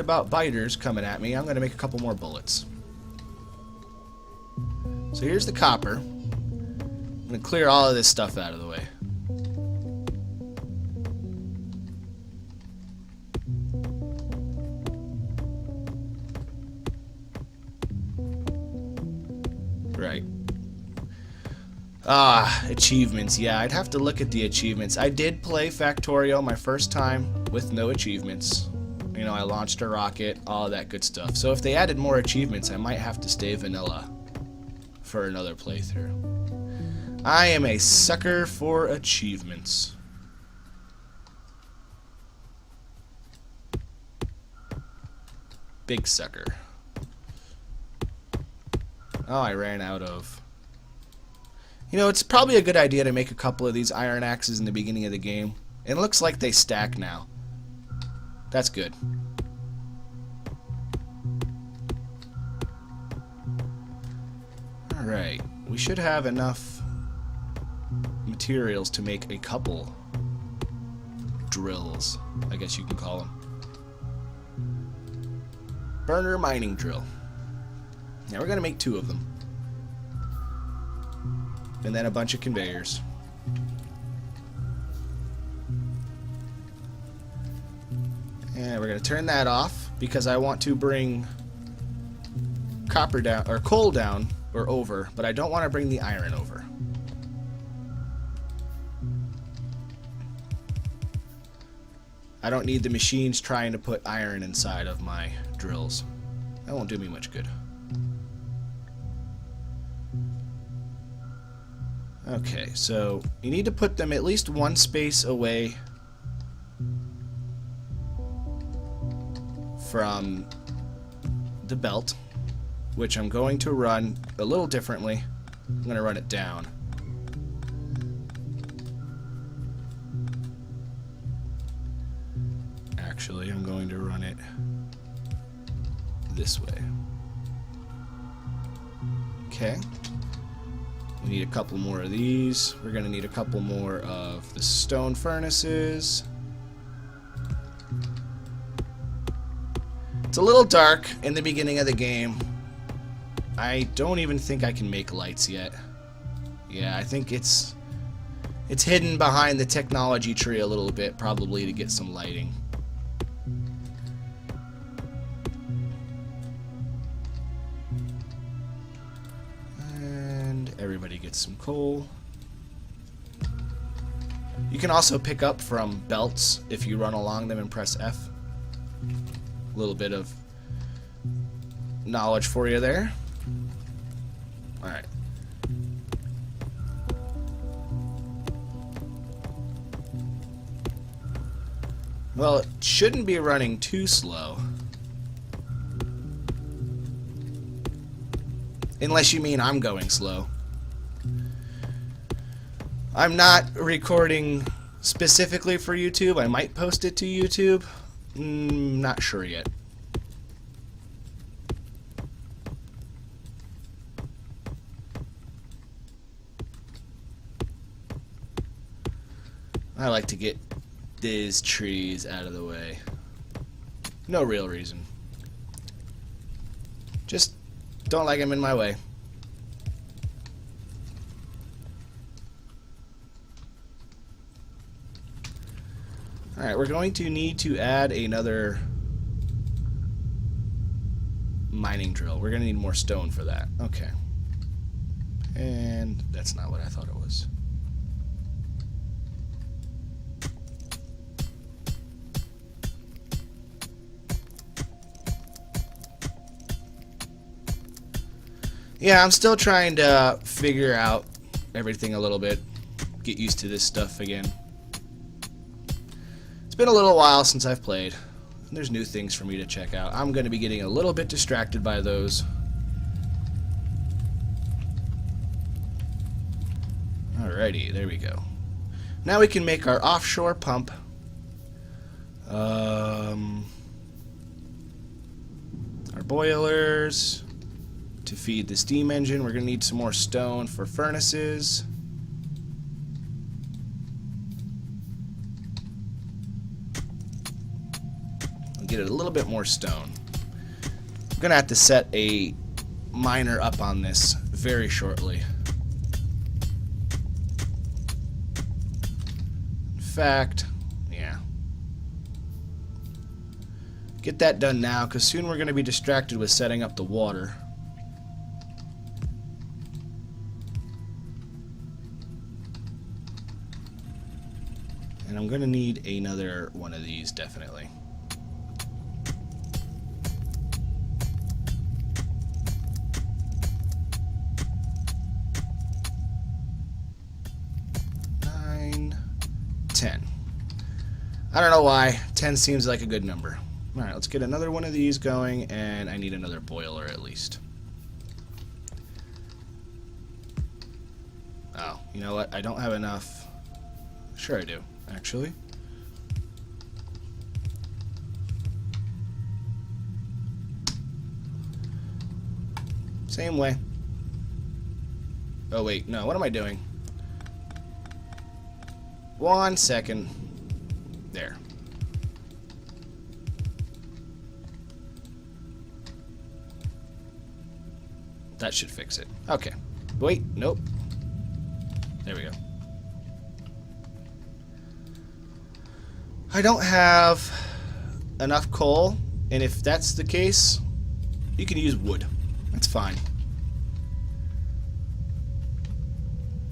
About biters coming at me, I'm going to make a couple more bullets. So here's the copper. I'm going to clear all of this stuff out of the way. Right. Achievements. Yeah, I'd have to look at the achievements. I did play Factorio my first time with no achievements. You know, I launched a rocket, all of that good stuff. So if they added more achievements, I might have to stay vanilla for another playthrough. I am a sucker for achievements. Big sucker. Oh, I ran out of... You know, it's probably a good idea to make a couple of these iron axes in the beginning of the game. It looks like they stack now. That's good. Alright, we should have enough materials to make a couple drills, I guess you can call them. Burner mining drill. Now we're going to make 2 of them. And then a bunch of conveyors. And we're going to turn that off because I want to bring copper down, or coal down, or over, but I don't want to bring the iron over. I don't need the machines trying to put iron inside of my drills. That won't do me much good. Okay, so you need to put them at least one space away from the belt, which I'm going to run a little differently. I'm going to run it down. Actually, I'm going to run it this way. Okay. We need a couple more of these. We're going to need a couple more of the stone furnaces. It's a little dark in the beginning of the game. I don't even think I can make lights yet. Yeah, I think it's hidden behind the technology tree a little bit, probably to get some lighting. And everybody gets some coal. You can also pick up from belts if you run along them and press F. A little bit of knowledge for you there. Alright. Well, it shouldn't be running too slow. Unless you mean I'm going slow. I'm not recording specifically for YouTube. I might post it to YouTube. Not sure yet. I like to get these trees out of the way. No real reason. Just don't like them in my way. Alright, we're going to need to add another mining drill. We're going to need more stone for that. Okay. And that's not what I thought it was. Yeah, I'm still trying to figure out everything a little bit. Get used to this stuff again. It's been a little while since I've played. There's new things for me to check out. I'm going to be getting a little bit distracted by those. Alrighty, there we go. Now we can make our offshore pump. Our boilers to feed the steam engine. We're going to need some more stone for furnaces. get a little bit more stone. I'm gonna have to set a miner up on this very shortly. In fact, yeah. Get that done now, because soon we're going to be distracted with setting up the water. And I'm going to need another one of these, definitely. I don't know why. 10 seems like a good number. Alright, let's get another one of these going, and I need another boiler at least. Oh, you know what? I don't have enough. Sure I do, actually. Same way. Oh wait, no, what am I doing? 1 second. There. That should fix it. Okay. Wait, nope. There we go. I don't have enough coal, and if that's the case, you can use wood. That's fine.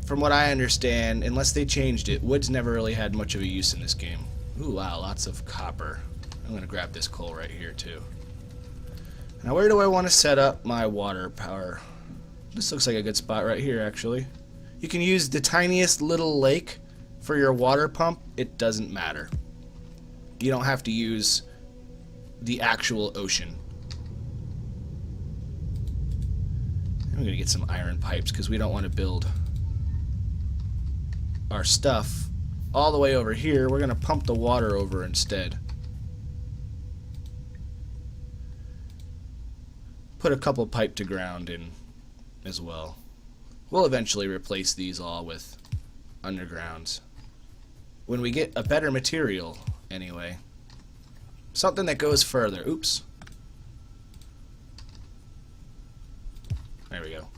From what I understand, unless they changed it, wood's never really had much of a use in this game. Ooh, wow, lots of copper. I'm going to grab this coal right here, too. Now, where do I want to set up my water power? This looks like a good spot right here, actually. You can use the tiniest little lake for your water pump. It doesn't matter. You don't have to use the actual ocean. I'm going to get some iron pipes because we don't want to build our stuff all the way over here. We're going to pump the water over instead. Put a couple pipe to ground in as well. We'll eventually replace these all with undergrounds when we get a better material anyway. Something that goes further. Oops. There we go.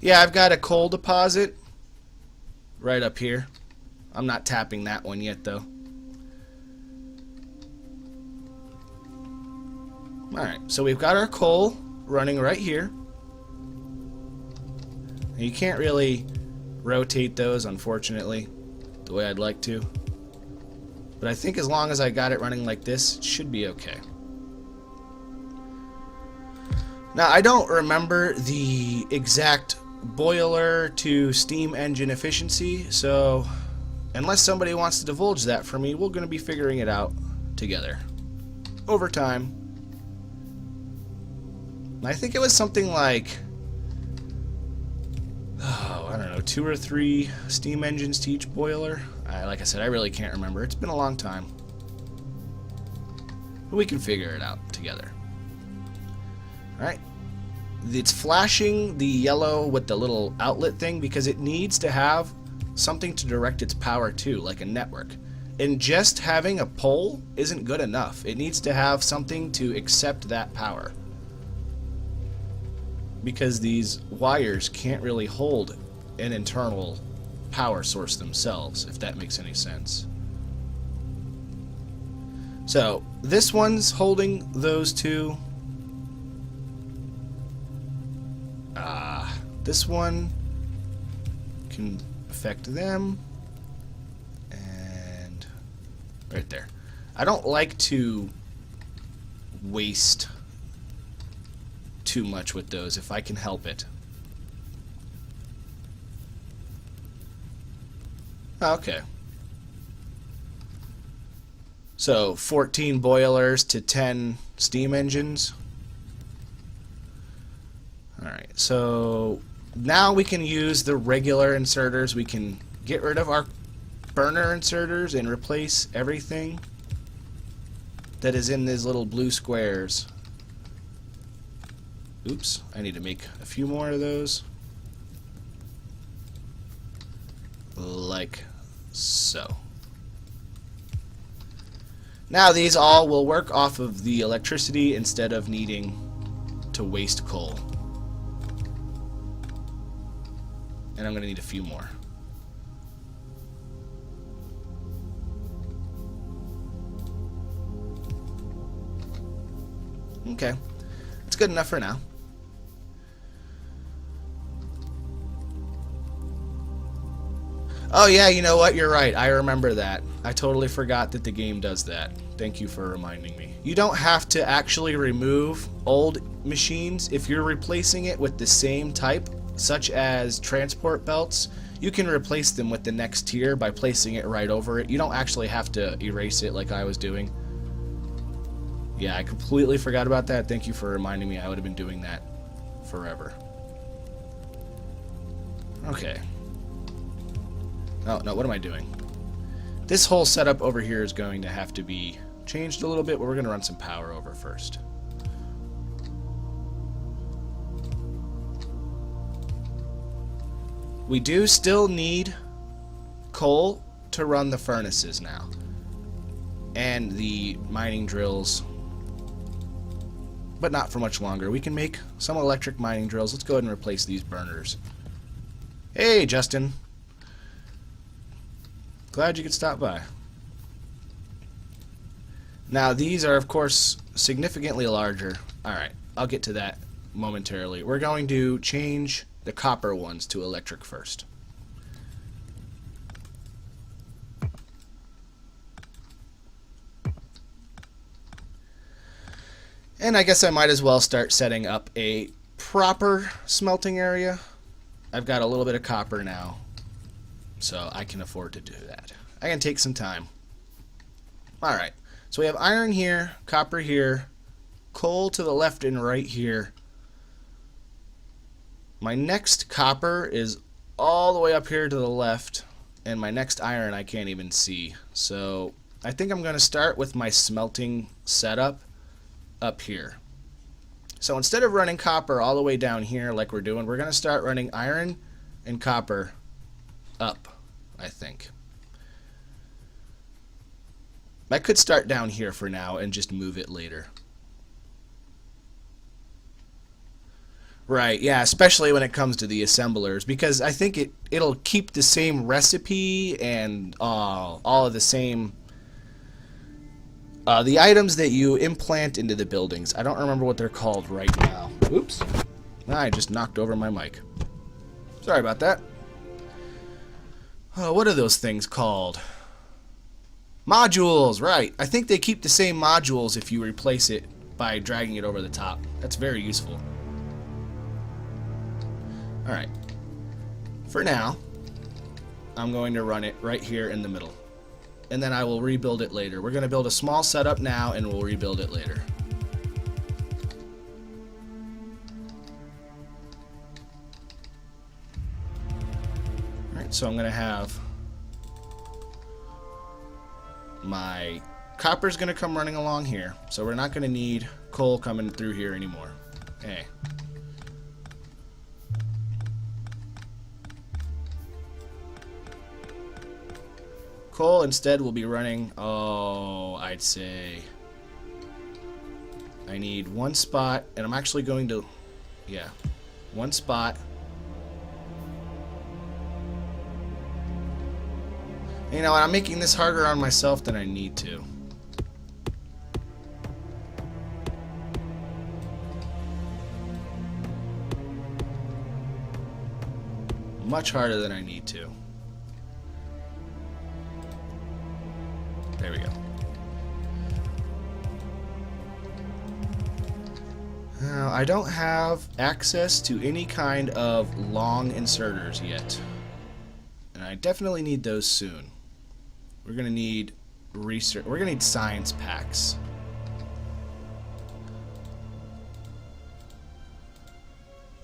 Yeah, I've got a coal deposit right up here. I'm not tapping that one yet, though. Alright, so we've got our coal running right here. You can't really rotate those, unfortunately, the way I'd like to. But I think as long as I got it running like this, it should be okay. Now, I don't remember the exact boiler to steam engine efficiency, so unless somebody wants to divulge that for me, we're going to be figuring it out together over time. I think it was something like, oh, I don't know, 2 or 3 steam engines to each boiler. Like I said, I really can't remember. It's been a long time. But we can figure it out together. Alright. It's flashing the yellow with the little outlet thing because it needs to have something to direct its power to, like a network. And just having a pole isn't good enough. It needs to have something to accept that power. Because these wires can't really hold an internal power source themselves, if that makes any sense. So, this one's holding those two. This one can affect them. And right there. I don't like to waste too much with those if I can help it. Okay. So 14 boilers to 10 steam engines. Alright, so now we can use the regular inserters. We can get rid of our burner inserters and replace everything that is in these little blue squares. Oops, I need to make a few more of those. like so. Now these all will work off of the electricity instead of needing to waste coal. And I'm going to need a few more. Okay, it's good enough for now. Oh yeah, you know what? You're right. I remember that. I totally forgot that the game does that. Thank you for reminding me. You don't have to actually remove old machines. If you're replacing it with the same type, such as transport belts, you can replace them with the next tier by placing it right over it. You don't actually have to erase it like I was doing. Yeah, I completely forgot about that. Thank you for reminding me. I would have been doing that forever. Okay. Oh, no, what am I doing? This whole setup over here is going to have to be changed a little bit, but we're going to run some power over first. We do still need coal to run the furnaces now. And the mining drills. But not for much longer. We can make some electric mining drills. Let's go ahead and replace these burners. Hey, Justin. Glad you could stop by. Now, these are, of course, significantly larger. Alright, I'll get to that momentarily. We're going to change the copper ones to electric first. And I guess I might as well start setting up a proper smelting area. I've got a little bit of copper now, so I can afford to do that. I can take some time. Alright, so we have iron here, copper here, coal to the left and right here. My next copper is all the way up here to the left, and my next iron I can't even see. So I think I'm going to start with my smelting setup up here. So instead of running copper all the way down here like we're doing, we're going to start running iron and copper up, I think. I could start down here for now and just move it later. Right, yeah, especially when it comes to the assemblers, because I think it'll keep the same recipe and all of the same the items that you implant into the buildings. I don't remember what they're called right now. Oops. I just knocked over my mic. Sorry about that. Oh, what are those things called? Modules, right. I think they keep the same modules if you replace it by dragging it over the top. That's very useful. Alright. For now, I'm going to run it right here in the middle. And then I will rebuild it later. We're going to build a small setup now, and we'll rebuild it later. Alright, so I'm going to have my copper's going to come running along here. So we're not going to need coal coming through here anymore. Hey. Coal instead will be running, I'd say I need one spot, and I'm actually going to, yeah, one spot. You know, I'm making this harder on myself than I need to. Much harder than I need to. There we go. Now, I don't have access to any kind of long inserters yet. And I definitely need those soon. We're going to need research. We're going to need science packs.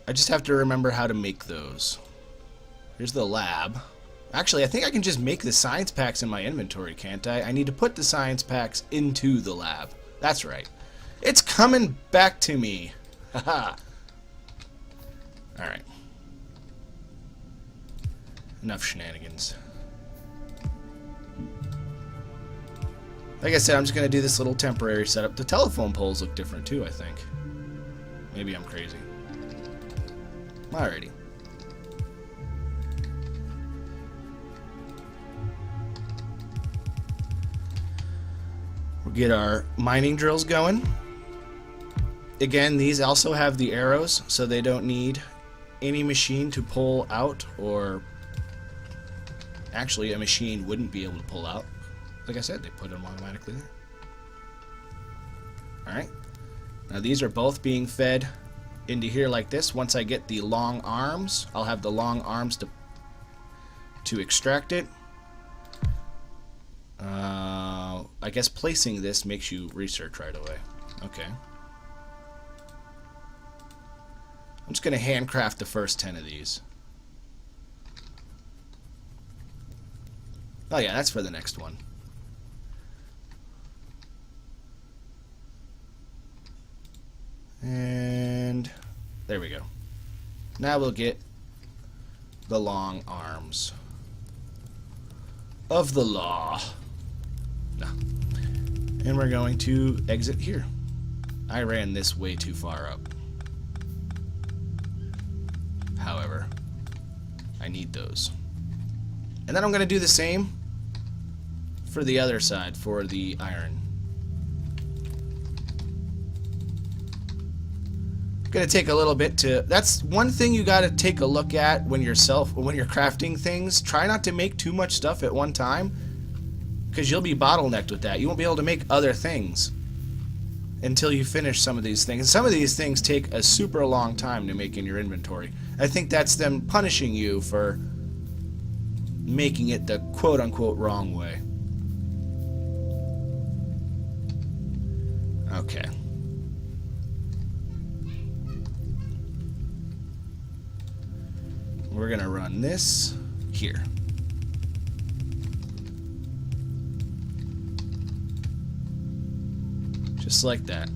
I just have to remember how to make those. Here's the lab. Actually, I think I can just make the science packs in my inventory, can't I? I need to put the science packs into the lab. That's right. It's coming back to me. Haha. Alright. Enough shenanigans. Like I said, I'm just going to do this little temporary setup. The telephone poles look different too, I think. Maybe I'm crazy. Alrighty. We'll get our mining drills going. Again, these also have the arrows, so they don't need any machine to pull out, or actually a machine wouldn't be able to pull out. Like I said, they put them automatically there. Alright. Now these are both being fed into here like this. Once I get the long arms, I'll have the long arms to extract it. I guess placing this makes you research right away. Okay. I'm just going to handcraft the first 10 of these. Oh yeah, that's for the next one. And there we go. Now we'll get the long arms of the law. No. And we're going to exit here. I ran this way too far up. However, I need those. And then I'm going to do the same for the other side, for the iron. Gonna take a little bit to. That's one thing you got to take a look at when you're crafting things. Try not to make too much stuff at one time, because you'll be bottlenecked with that. You won't be able to make other things until you finish some of these things. And some of these things take a super long time to make in your inventory. I think that's them punishing you for making it the quote-unquote wrong way. Okay. We're gonna run this here. Just like that.